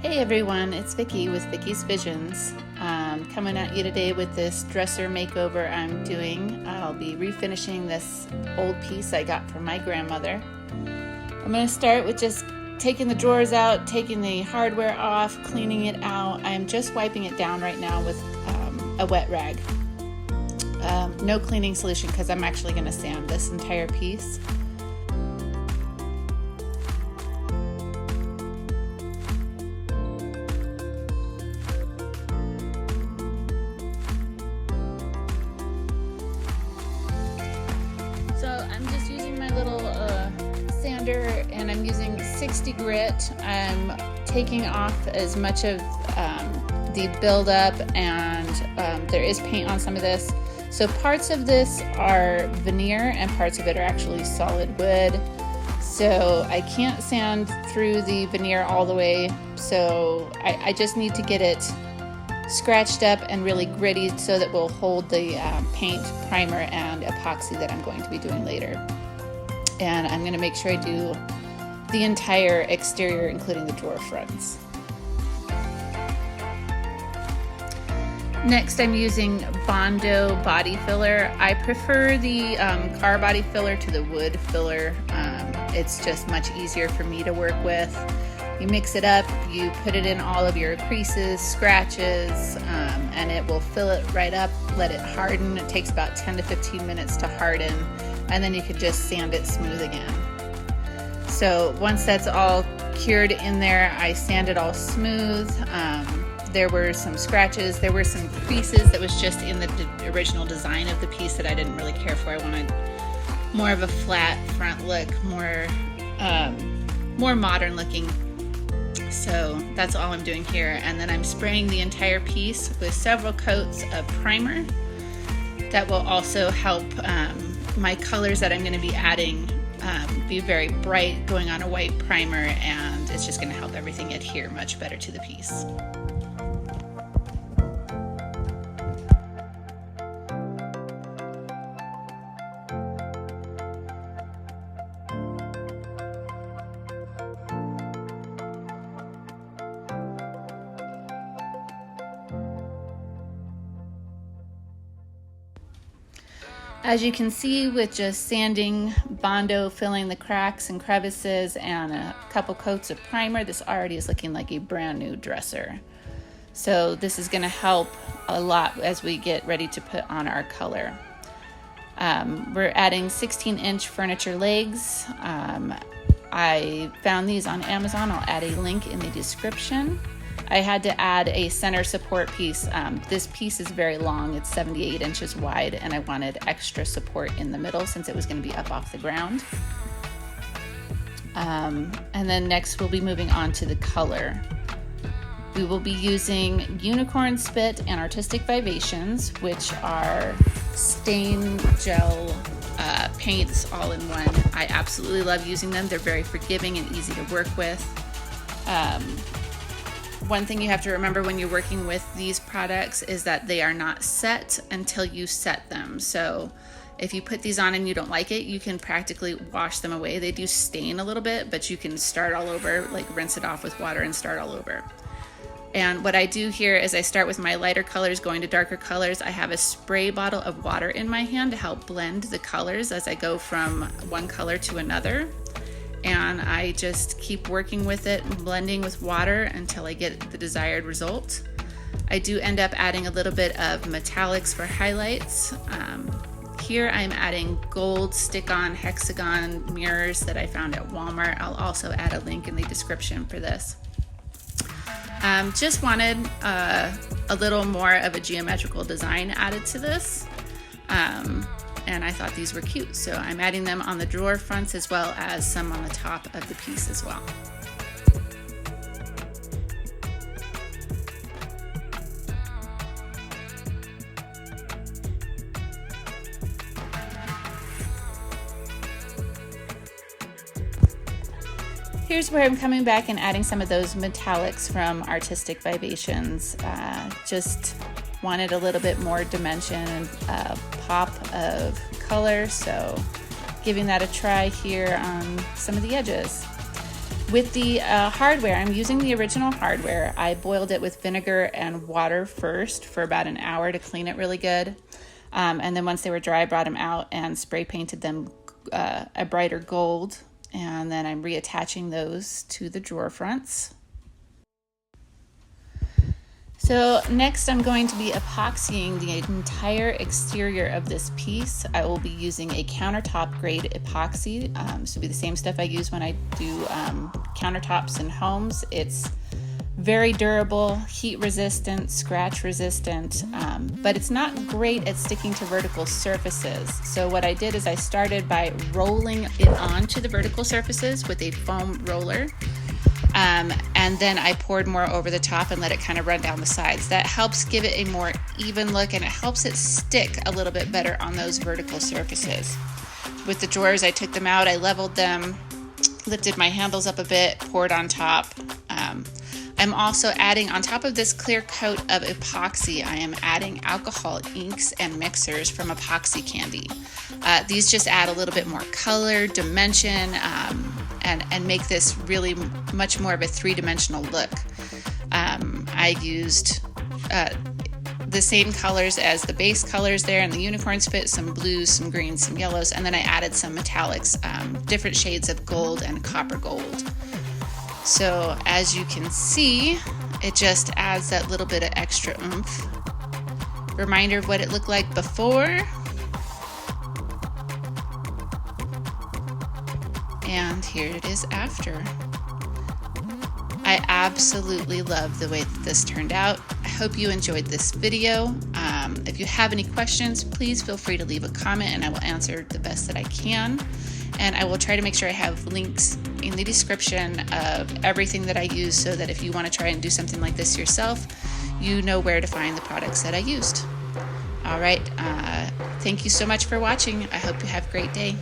Hey everyone, it's Vicki with Vicki's Visions. Coming at you today with this dresser makeover I'm doing. I'll be refinishing this old piece I got from my grandmother. I'm going to start with just taking the drawers out, taking the hardware off, cleaning it out. I'm just wiping it down right now with a wet rag. No cleaning solution because I'm actually going to sand this entire piece. I'm just using my little sander, and I'm using 60 grit. I'm taking off as much of the buildup, and there is paint on some of this. So parts of this are veneer and parts of it are actually solid wood. So I can't sand through the veneer all the way. So I just need to get it scratched up and really gritty so that will hold the paint, primer, and epoxy that I'm going to be doing later. And I'm going to make sure I do the entire exterior, including the drawer fronts. Next, I'm using Bondo body filler. I prefer the car body filler to the wood filler. It's just much easier for me to work with. You mix it up, you put it in all of your creases, scratches, and it will fill it right up, let it harden. It takes about 10 to 15 minutes to harden, and then you can just sand it smooth again. So once that's all cured in there, I sand it all smooth. There were some scratches, there were some creases that was just in the original design of the piece that I didn't really care for. I wanted more of a flat front look, more modern looking. So that's all I'm doing here. And then I'm spraying the entire piece with several coats of primer. That will also help my colors that I'm going to be adding be very bright, going on a white primer, and it's just going to help everything adhere much better to the piece. As you can see, with just sanding, Bondo filling the cracks and crevices, and a couple coats of primer, this already is looking like a brand new dresser. So this is going to help a lot as we get ready to put on our color. We're adding 16-inch furniture legs. I found these on Amazon. I'll add a link in the description. I had to add a center support piece. This piece is very long, it's 78 inches wide, and I wanted extra support in the middle since it was going to be up off the ground. And then next we'll be moving on to the color. We will be using Unicorn Spit and Artistic ViVATiONS, which are stain gel paints all in one. I absolutely love using them. They're very forgiving and easy to work with. One thing you have to remember when you're working with these products is that they are not set until you set them. So if you put these on and you don't like it, you can practically wash them away. They do stain a little bit, but you can start all over, like rinse it off with water and start all over. And what I do here is I start with my lighter colors going to darker colors. I have a spray bottle of water in my hand to help blend the colors as I go from one color to another. And I just keep working with it and blending with water until I get the desired result. I do end up adding a little bit of metallics for highlights. Here I'm adding gold stick-on hexagon mirrors that I found at Walmart. I'll also add a link in the description for this. Just wanted a little more of a geometrical design added to this. And I thought these were cute, so I'm adding them on the drawer fronts as well as some on the top of the piece as well. Here's where I'm coming back and adding some of those metallics from Artistic ViVATiONS. Just wanted a little bit more dimension and pop of color, so giving that a try here on some of the edges. With the hardware, I'm using the original hardware. I boiled it with vinegar and water first for about an hour to clean it really good. And then once they were dry, I brought them out and spray painted them a brighter gold. And then I'm reattaching those to the drawer fronts. So next I'm going to be epoxying the entire exterior of this piece. I will be using a countertop grade epoxy. This will be the same stuff I use when I do countertops in homes. It's very durable, heat resistant, scratch resistant, but it's not great at sticking to vertical surfaces. So what I did is I started by rolling it onto the vertical surfaces with a foam roller. And then I poured more over the top and let it kind of run down the sides. That helps give it a more even look, and it helps it stick a little bit better on those vertical surfaces. With the drawers, I took them out, I leveled them, lifted my handles up a bit, poured on top. I'm also adding, on top of this clear coat of epoxy, I am adding alcohol inks and mixers from Epoxy Candy. These just add a little bit more color, dimension, and make this really much more of a three-dimensional look. I used the same colors as the base colors there in the unicorns fit, some blues, some greens, some yellows, and then I added some metallics, different shades of gold and copper gold. So as you can see, it just adds that little bit of extra oomph. Reminder of what it looked like before. And here it is after. I absolutely love the way that this turned out. I hope you enjoyed this video. If you have any questions, please feel free to leave a comment and I will answer the best that I can. And I will try to make sure I have links in the description of everything that I use so that if you want to try and do something like this yourself, you know where to find the products that I used. All right, thank you so much for watching. I hope you have a great day.